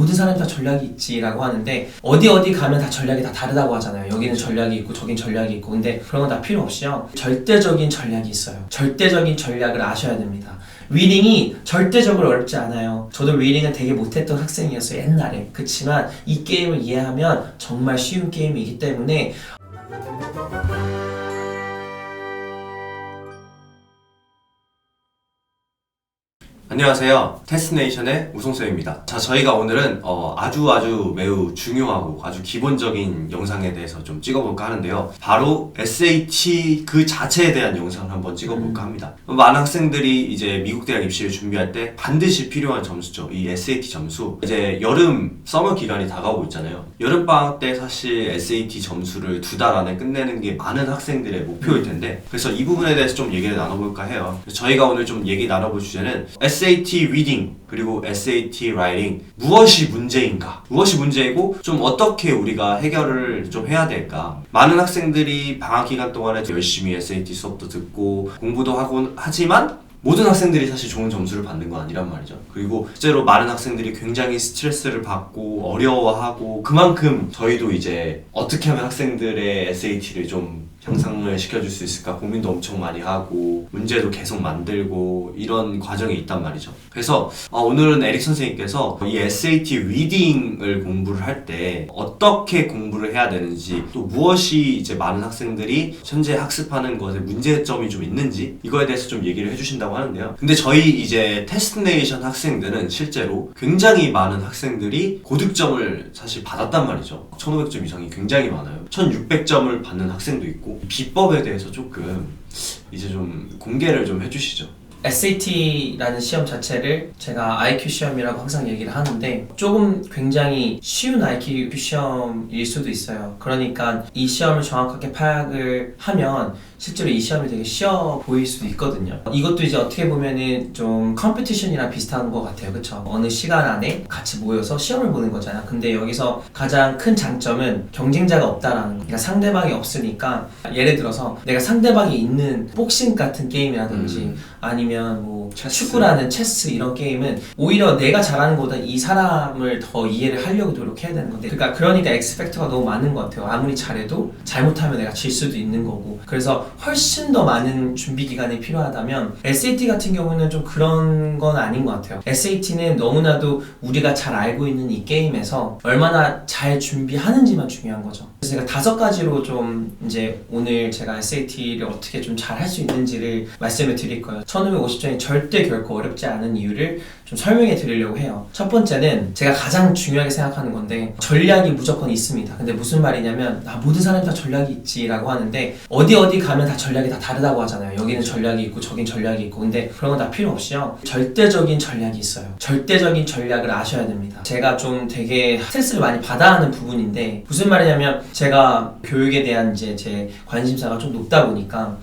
모든 사람이 다 전략이 있지라고 하는데 어디 가면 다 전략이 다 다르다고 하잖아요. 여기는 전략이 있고 저긴 전략이 있고. 근데 그런 건 다 필요 없이요. 절대적인 전략이 있어요. 절대적인 전략을 아셔야 됩니다. 리딩이 절대적으로 어렵지 않아요. 저도 리딩은 되게 못했던 학생이었어요, 옛날에. 그치만 이 게임을 이해하면 정말 쉬운 게임이기 때문에 안녕하세요. 테스트네이션의 우송쌤입니다. 자, 저희가 오늘은 아주 매우 중요하고 아주 기본적인 영상에 대해서 좀 찍어볼까 하는데요. 바로 SAT 그 자체에 대한 영상을 한번 찍어볼까 합니다. 많은 학생들이 이제 미국 대학 입시를 준비할 때 반드시 필요한 점수죠. 이 SAT 점수. 이제 여름 서머 기간이 다가오고 있잖아요. 여름 방학 때 사실 SAT 점수를 2달 안에 끝내는 게 많은 학생들의 목표일 텐데, 그래서 이 부분에 대해서 좀 얘기를 나눠볼까 해요. 저희가 오늘 좀 얘기 나눠볼 주제는 SAT Reading 그리고 SAT Writing 무엇이 문제인가, 무엇이 문제이고 좀 어떻게 우리가 해결을 좀 해야 될까. 많은 학생들이 방학 기간 동안에 열심히 SAT 수업도 듣고 공부도 하곤 하지만 모든 학생들이 사실 좋은 점수를 받는 건 아니란 말이죠. 그리고 실제로 많은 학생들이 굉장히 스트레스를 받고 어려워하고, 그만큼 저희도 이제 어떻게 하면 학생들의 SAT를 좀 향상을 시켜줄 수 있을까 고민도 엄청 많이 하고 문제도 계속 만들고 이런 과정이 있단 말이죠. 그래서 오늘은 에릭 선생님께서 이 SAT 리딩을 공부를 할 때 어떻게 공부를 해야 되는지, 또 무엇이 이제 많은 학생들이 현재 학습하는 것에 문제점이 좀 있는지, 이거에 대해서 좀 얘기를 해주신다고 하는데요. 근데 저희 이제 테스트네이션 학생들은 실제로 굉장히 많은 학생들이 고득점을 사실 받았단 말이죠. 1500점 이상이 굉장히 많아요. 1600점을 받는 학생도 있고. 비법에 대해서 조금 이제 좀 공개를 좀 해주시죠. SAT라는 시험 자체를 제가 IQ 시험이라고 항상 얘기를 하는데 조금 굉장히 쉬운 IQ 시험일 수도 있어요. 그러니까 이 시험을 정확하게 파악을 하면 실제로 이 시험이 되게 쉬워 보일 수도 있거든요. 이것도 이제 어떻게 보면은 좀 컴피티션이랑 비슷한 것 같아요. 그쵸? 어느 시간 안에 같이 모여서 시험을 보는 거잖아요. 근데 여기서 가장 큰 장점은 경쟁자가 없다라는 거. 그러니까 상대방이 없으니까, 예를 들어서 내가 상대방이 있는 복싱 같은 게임이라든지 아니면 뭐 축구라는 체스 이런 게임은 오히려 내가 잘하는 것보다 이 사람을 더 이해를 하려고 노력해야 되는 건데, 그러니까 엑스팩터가 너무 많은 것 같아요. 아무리 잘해도 잘못하면 내가 질 수도 있는 거고. 그래서 훨씬 더 많은 준비 기간이 필요하다면 SAT 같은 경우는 좀 그런 건 아닌 것 같아요. SAT는 너무나도 우리가 잘 알고 있는 이 게임에서 얼마나 잘 준비하는지만 중요한 거죠. 그래서 제가 5가지로 좀 이제 오늘 제가 SAT를 어떻게 좀 잘 할 수 있는지를 말씀을 드릴 거예요. 1550점이 절대 결코 어렵지 않은 이유를 좀 설명해 드리려고 해요. 첫 번째는 제가 가장 중요하게 생각하는 건데, 전략이 무조건 있습니다. 근데 무슨 말이냐면 모든 사람이 다 전략이 있지라고 하는데 어디 가면 다 전략이 다 다르다고 하잖아요. 여기는 전략이 있고 저긴 전략이 있고. 근데 그런 건 다 필요 없이요. 절대적인 전략이 있어요. 절대적인 전략을 아셔야 됩니다. 제가 좀 되게 스트레스를 많이 받아 하는 부분인데, 무슨 말이냐면 제가 교육에 대한 이제 제 관심사가 좀 높다 보니까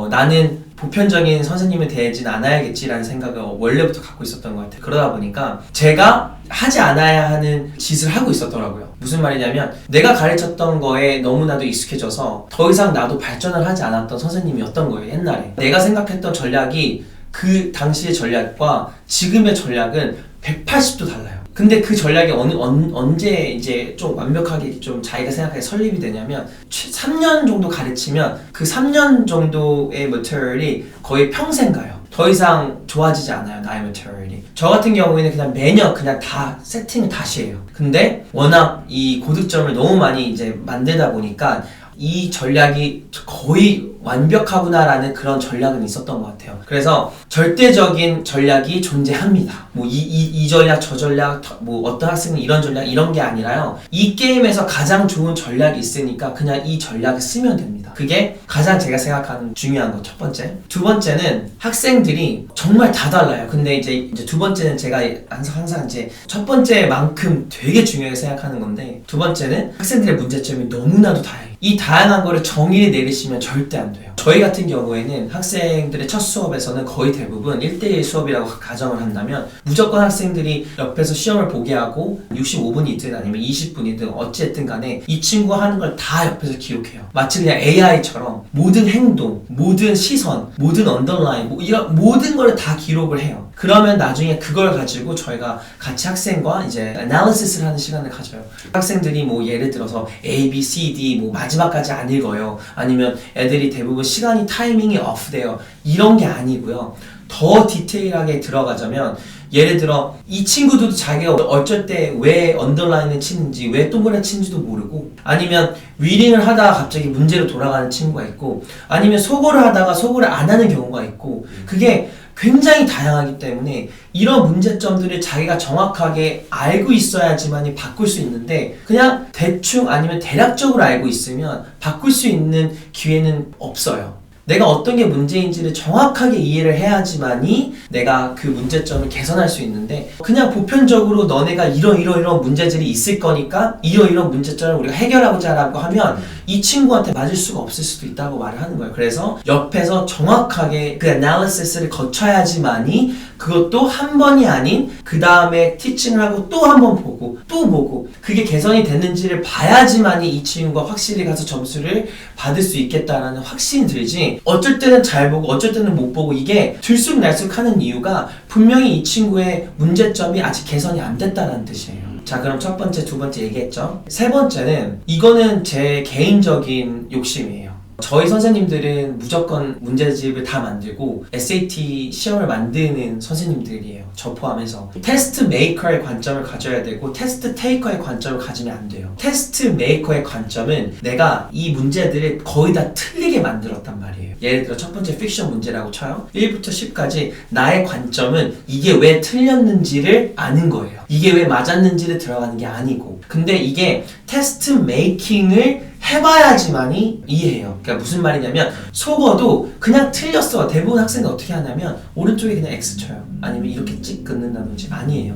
나는 보편적인 선생님이 되진 않아야겠지라는 생각을 원래부터 갖고 있었던 것 같아요. 그러다 보니까 제가 하지 않아야 하는 짓을 하고 있었더라고요. 무슨 말이냐면 내가 가르쳤던 거에 너무나도 익숙해져서 더 이상 나도 발전을 하지 않았던 선생님이었던 거예요, 옛날에. 내가 생각했던 전략이 그 당시의 전략과 지금의 전략은 180도 달라요. 근데 그 전략이 언제 이제 좀 완벽하게 좀 자기가 생각하게 설립이 되냐면 3년 정도 가르치면 그 3년 정도의 머티리얼이 거의 평생 가요. 더 이상 좋아지지 않아요, 나의 머티리얼이. 저 같은 경우에는 그냥 매년 그냥 다 세팅을 다시 해요. 근데 워낙 이 고득점을 너무 많이 이제 만들다 보니까 이 전략이 거의 완벽하구나라는 그런 전략은 있었던 것 같아요. 그래서 절대적인 전략이 존재합니다. 뭐 이 전략 저 전략 뭐 어떤 학생은 이런 전략 이런 게 아니라요. 이 게임에서 가장 좋은 전략이 있으니까 그냥 이 전략을 쓰면 됩니다. 그게 가장 제가 생각하는 중요한 거 첫 번째. 두 번째는 학생들이 정말 다 달라요. 근데 이제 두 번째는 제가 항상 이제 첫 번째만큼 되게 중요하게 생각하는 건데, 두 번째는 학생들의 문제점이 너무나도 다양해요. 이 다양한 거를 정의를 내리시면 절대 안 돼요. 저희 같은 경우에는 학생들의 첫 수업에서는 거의 대부분 1대1 수업이라고 가정을 한다면 무조건 학생들이 옆에서 시험을 보게 하고 65분이든 아니면 20분이든 어찌됐든 간에 이 친구가 하는 걸 다 옆에서 기록해요. 마치 그냥 AI처럼 모든 행동, 모든 시선, 모든 언더라인 이런 모든 걸 다 기록을 해요. 그러면 나중에 그걸 가지고 저희가 같이 학생과 이제 analysis를 하는 시간을 가져요. 학생들이 뭐 예를 들어서 A, B, C, D 뭐 마지막까지 안 읽어요. 아니면 애들이 대부분 시간이 타이밍이 오프돼요. 이런 게 아니고요. 더 디테일하게 들어가자면 예를 들어 이 친구들도 자기가 어쩔 때 왜 언더라인을 치는지 왜 동그라미 치는지도 모르고 아니면 리딩을 하다가 갑자기 문제로 돌아가는 친구가 있고 아니면 속어를 하다가 속어를 안 하는 경우가 있고 그게 굉장히 다양하기 때문에 이런 문제점들을 자기가 정확하게 알고 있어야지만이 바꿀 수 있는데 그냥 대충 아니면 대략적으로 알고 있으면 바꿀 수 있는 기회는 없어요. 내가 어떤 게 문제인지를 정확하게 이해를 해야지만이 내가 그 문제점을 개선할 수 있는데 그냥 보편적으로 너네가 이런 문제들이 있을 거니까 이런 문제점을 우리가 해결하고자 라고 하면 이 친구한테 맞을 수가 없을 수도 있다고 말을 하는 거예요. 그래서 옆에서 정확하게 그 애널리시스를 거쳐야지만이 그것도 한 번이 아닌 그 다음에 티칭을 하고 또 한 번 보고 또 보고 그게 개선이 됐는지를 봐야지만이 이 친구가 확실히 가서 점수를 받을 수 있겠다라는 확신이 들지 어쩔 때는 잘 보고 어쩔 때는 못 보고 이게 들쑥날쑥 하는 이유가 분명히 이 친구의 문제점이 아직 개선이 안 됐다는 뜻이에요. 자, 그럼 첫 번째, 두 번째 얘기했죠. 세 번째는 이거는 제 개인적인 욕심이에요. 저희 선생님들은 무조건 문제집을 다 만들고 SAT 시험을 만드는 선생님들이에요. 저 포함해서. 테스트 메이커의 관점을 가져야 되고 테스트 테이커의 관점을 가지면 안 돼요. 테스트 메이커의 관점은 내가 이 문제들을 거의 다 틀리게 만들었단 말이에요. 예를 들어 첫 번째 픽션 문제라고 쳐요. 1부터 10까지 나의 관점은 이게 왜 틀렸는지를 아는 거예요. 이게 왜 맞았는지를 들어가는 게 아니고 근데 이게 테스트 메이킹을 해봐야지만이 이해해요. 그러니까 무슨 말이냐면 속어도 그냥 틀렸어. 대부분 학생들 어떻게 하냐면 오른쪽에 그냥 X 쳐요. 아니면 이렇게 찍 끊는다든지 아니에요.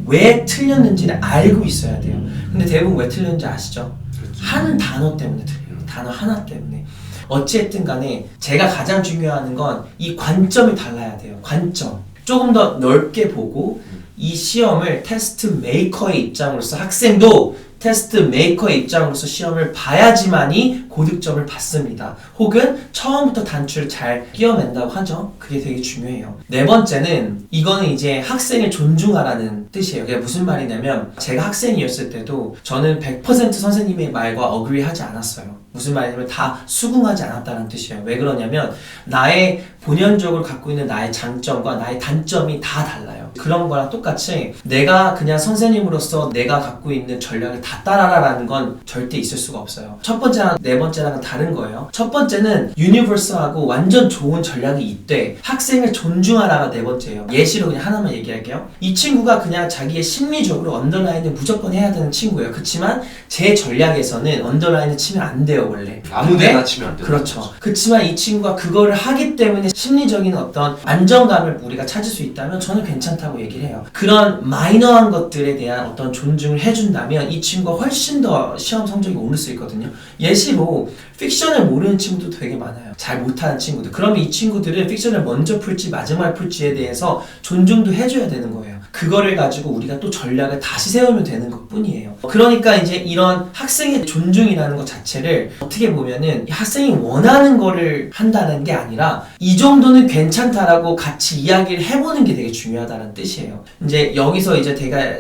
왜 틀렸는지를 알고 있어야 돼요. 근데 대부분 왜 틀렸는지 아시죠? 한 단어 때문에 틀려요. 단어 하나 때문에. 어찌됐든 간에 제가 가장 중요한 건 이 관점이 달라야 돼요. 관점. 조금 더 넓게 보고 이 시험을 테스트 메이커의 입장으로서 학생도 테스트 메이커의 입장으로서 시험을 봐야지만이 고득점을 받습니다. 혹은 처음부터 단추를 잘 끼워맨다고 하죠. 그게 되게 중요해요. 네 번째는 이거는 이제 학생을 존중하라는 뜻이에요. 그게 무슨 말이냐면 제가 학생이었을 때도 저는 100% 선생님의 말과 어그리 하지 않았어요. 무슨 말이냐면 다 수긍하지 않았다는 뜻이에요. 왜 그러냐면 나의 본연적으로 갖고 있는 나의 장점과 나의 단점이 다 달라요. 그런 거랑 똑같이 내가 그냥 선생님으로서 내가 갖고 있는 전략을 다 따라라라는 건 절대 있을 수가 없어요. 첫 번째랑 네 번째랑은 다른 거예요. 첫 번째는 유니버설하고 완전 좋은 전략이 있대. 학생을 존중하라가 네 번째예요. 예시로 그냥 하나만 얘기할게요. 이 친구가 그냥 자기의 심리적으로 언더라인을 무조건 해야 되는 친구예요. 그치만 제 전략에서는 언더라인을 치면 안 돼요. 원래 아무데나 치면 안 돼요. 그렇죠. 그렇지만 이 친구가 그거를 하기 때문에 심리적인 어떤 안정감을 우리가 찾을 수 있다면 저는 괜찮다고 얘기를 해요. 그런 마이너한 것들에 대한 어떤 존중을 해준다면 이 친구가 훨씬 더 시험 성적이 오를 수 있거든요. 예시로 픽션을 모르는 친구도 되게 많아요. 잘 못하는 친구들. 그러면 이 친구들은 픽션을 먼저 풀지 마지막에 풀지에 대해서 존중도 해줘야 되는 거예요. 그거를 가지고 우리가 또 전략을 다시 세우면 되는 것 뿐이에요. 그러니까 이제 이런 학생의 존중이라는 것 자체를 어떻게 보면은 학생이 원하는 거를 한다는 게 아니라 이 정도는 괜찮다라고 같이 이야기를 해보는 게 되게 중요하다는 뜻이에요. 이제 여기서 이제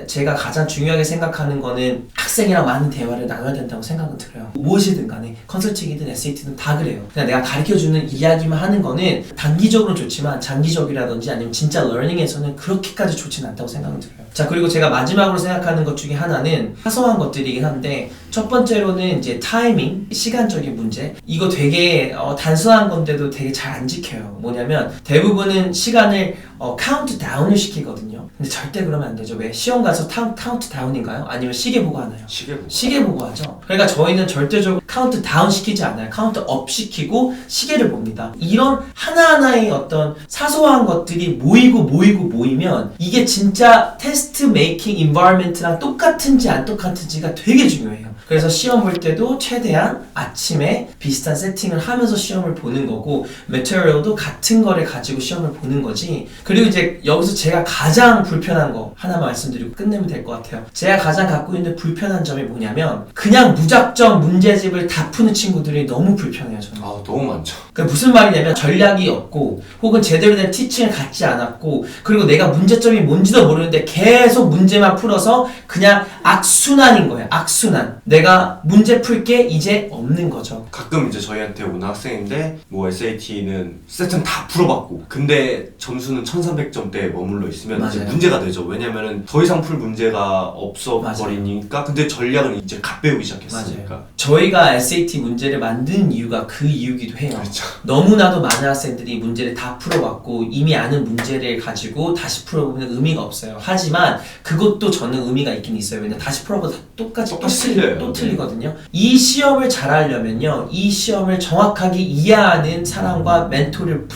제가 가장 중요하게 생각하는 거는 학생이랑 많은 대화를 나눠야 된다고 생각은 들어요. 무엇이든 간에 컨설팅이든 SAT든 다 그래요. 그냥 내가 가르쳐주는 이야기만 하는 거는 단기적으로 좋지만 장기적이라든지 아니면 진짜 러닝에서는 그렇게까지 좋지는 않다고 생각은 들어요. 자, 그리고 제가 마지막으로 생각하는 것 중에 하나는 사소한 것들이긴 한데 첫 번째로는 이제 타이밍, 시간적인 문제. 이거 되게 단순한 건데도 되게 잘 안 지켜요. 뭐냐면 대부분은 시간을 카운트 다운을 시키거든요. 근데 절대 그러면 안 되죠. 왜? 시험 가서 카운트 다운인가요? 아니면 시계 보고 하나요? 시계 보고 하죠. 그러니까 저희는 절대적으로 카운트 다운 시키지 않아요. 카운트 업 시키고 시계를 봅니다. 이런 하나하나의 어떤 사소한 것들이 모이면 이게 진짜 테스트 메이킹 인바이러먼트랑 똑같은지 안 똑같은지가 되게 중요해요. 그래서 시험 볼 때도 최대한 아침에 비슷한 세팅을 하면서 시험을 보는 거고 매테리얼도 같은 거를 가지고 시험을 보는 거지. 그리고 이제 여기서 제가 가장 가장 불편한 거 하나만 말씀드리고 끝내면 될 것 같아요. 제가 가장 갖고 있는 불편한 점이 뭐냐면 그냥 무작정 문제집을 다 푸는 친구들이 너무 불편해요. 저는. 너무 많죠. 그러니까 무슨 말이냐면 전략이 없고 혹은 제대로 된 티칭을 갖지 않았고 그리고 내가 문제점이 뭔지도 모르는데 계속 문제만 풀어서 그냥 악순환인 거예요. 악순환. 내가 문제 풀게 이제 없는 거죠. 가끔 이제 저희한테 오는 학생인데 뭐 SAT는 세션 다 풀어봤고 근데 점수는 1300점대에 머물러 있으면 이제 맞아요. 문제가 되죠. 왜냐면은 더 이상 풀 문제가 없어 맞아요. 버리니까. 근데 전략은 이제 갓 배우기 시작했으니까. 맞아요. 저희가 SAT 문제를 만든 이유가 그 이유기도 해요. 그렇죠. 너무나도 많은 학생들이 문제를 다 풀어왔고 이미 아는 문제를 가지고 다시 풀어보면 의미가 없어요. 하지만 그것도 저는 의미가 있긴 있어요. 왜냐면 다시 풀어보다 똑같이 틀려요. 또 틀리거든요. 이 시험을 잘하려면요. 이 시험을 정확하게 이해하는 사람과 멘토를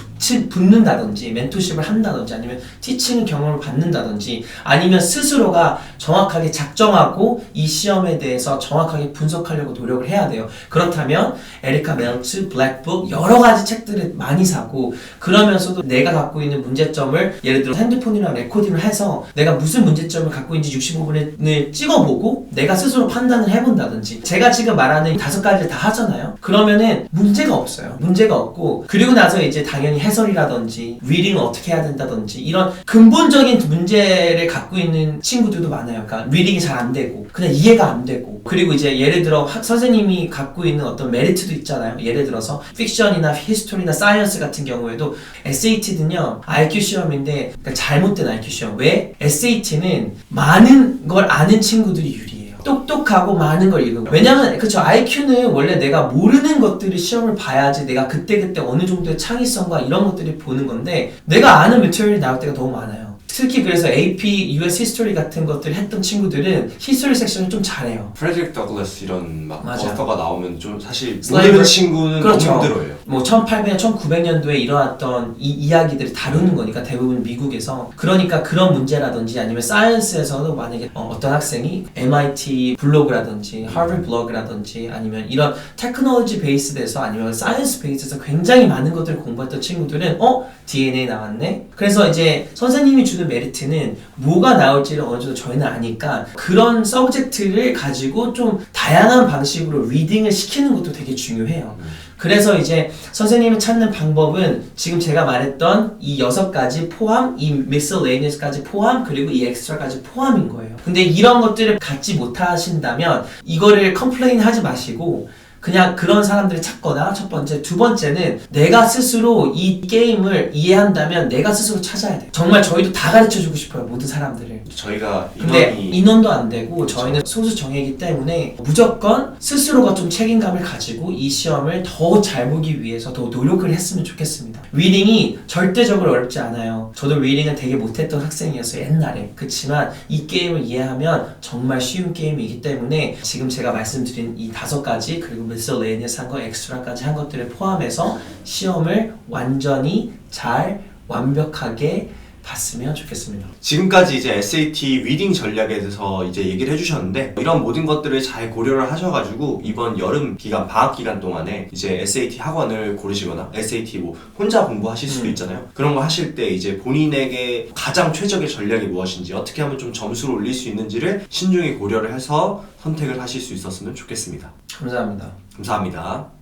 붙는다든지 멘토십을 한다든지 아니면 티칭 경험을 받는다든지 아니면 스스로가 정확하게 작정하고 이 시험에 대해서 정확하게 분석하려고 노력을 해야 돼요. 그렇다면 에리카 멜츠, 블랙북 여러 가지 책들을 많이 사고 그러면서도 내가 갖고 있는 문제점을 예를 들어 핸드폰이랑 레코딩을 해서 내가 무슨 문제점을 갖고 있는지 65분을 찍어보고 내가 스스로 판단을 해본다든지 제가 지금 말하는 5가지를 다 하잖아요. 그러면은 문제가 없어요. 문제가 없고 그리고 나서 이제 당연히 해설이라든지 리딩을 어떻게 해야 된다든지 이런 근본적인 문제를 갖고 있는 친구들도 많아요. 그러니까 리딩이 잘 안 되고 그냥 이해가 안 되고 그리고 이제 예를 들어 선생님이 갖고 있는 어떤 메리트도 있잖아요. 예를 들어서 픽션이나 히스토리나 사이언스 같은 경우에도 SAT는요 IQ 시험인데 그러니까 잘못된 IQ 시험. 왜? SAT는 많은 걸 아는 친구들이 유리해요. 똑똑하고 많은 걸 읽은 거. 왜냐면 그쵸 IQ는 원래 내가 모르는 것들을 시험을 봐야지 내가 그때그때 어느 정도의 창의성과 이런 것들을 보는 건데 내가 아는 매트리얼이 나올 때가 너무 많아요. 특히 그래서 AP, US History 같은 것들을 했던 친구들은 히스토리 섹션을 좀 잘해요. 프레드릭 더글라스 이런 막 맞아. 어서가 나오면 좀 사실 슬레이버- 모르는 친구는 그렇죠. 너무 힘들어요. 뭐 1800년, 1900년도에 일어났던 이 이야기들을 다루는 거니까 대부분 미국에서 그러니까 그런 문제라든지 아니면 사이언스에서도 만약에 어떤 학생이 MIT 블로그라든지 하버드 블로그라든지 아니면 이런 테크놀로지 베이스에서 아니면 사이언스 베이스에서 굉장히 많은 것들을 공부했던 친구들은 DNA 나왔네? 그래서 이제 선생님이 주는 메리트는 뭐가 나올지를 어느 정도 저희는 아니까 그런 서브젝트를 가지고 좀 다양한 방식으로 리딩을 시키는 것도 되게 중요해요. 그래서 이제 선생님을 찾는 방법은 지금 제가 말했던 이 6가지 포함, 이 miscellaneous까지 포함, 그리고 이 extra까지 포함인 거예요. 근데 이런 것들을 갖지 못하신다면 이거를 컴플레인 하지 마시고 그냥 그런 사람들을 찾거나 첫 번째, 두 번째는 내가 스스로 이 게임을 이해한다면 내가 스스로 찾아야 돼요. 정말 저희도 다 가르쳐주고 싶어요. 모든 사람들을. 저희가 근데 인원도 안 되고 그렇죠. 저희는 소수 정예이기 때문에 무조건 스스로가 좀 책임감을 가지고 이 시험을 더 잘 보기 위해서 더 노력을 했으면 좋겠습니다. 리딩이 절대적으로 어렵지 않아요. 저도 리딩을 되게 못했던 학생이었어요. 옛날에. 그렇지만 이 게임을 이해하면 정말 쉬운 게임이기 때문에 지금 제가 말씀드린 이 5가지 그리고 miscellaneous 한 거, extra까지 한 것들을 포함해서 시험을 완전히 잘 완벽하게 봤으면 좋겠습니다. 지금까지 이제 SAT 리딩 전략에 대해서 이제 얘기를 해주셨는데 이런 모든 것들을 잘 고려를 하셔가지고 이번 여름 기간 방학 기간 동안에 이제 SAT 학원을 고르시거나 SAT 뭐 혼자 공부하실 수도 있잖아요. 그런 거 하실 때 이제 본인에게 가장 최적의 전략이 무엇인지 어떻게 하면 좀 점수를 올릴 수 있는지를 신중히 고려를 해서 선택을 하실 수 있었으면 좋겠습니다. 감사합니다. 감사합니다.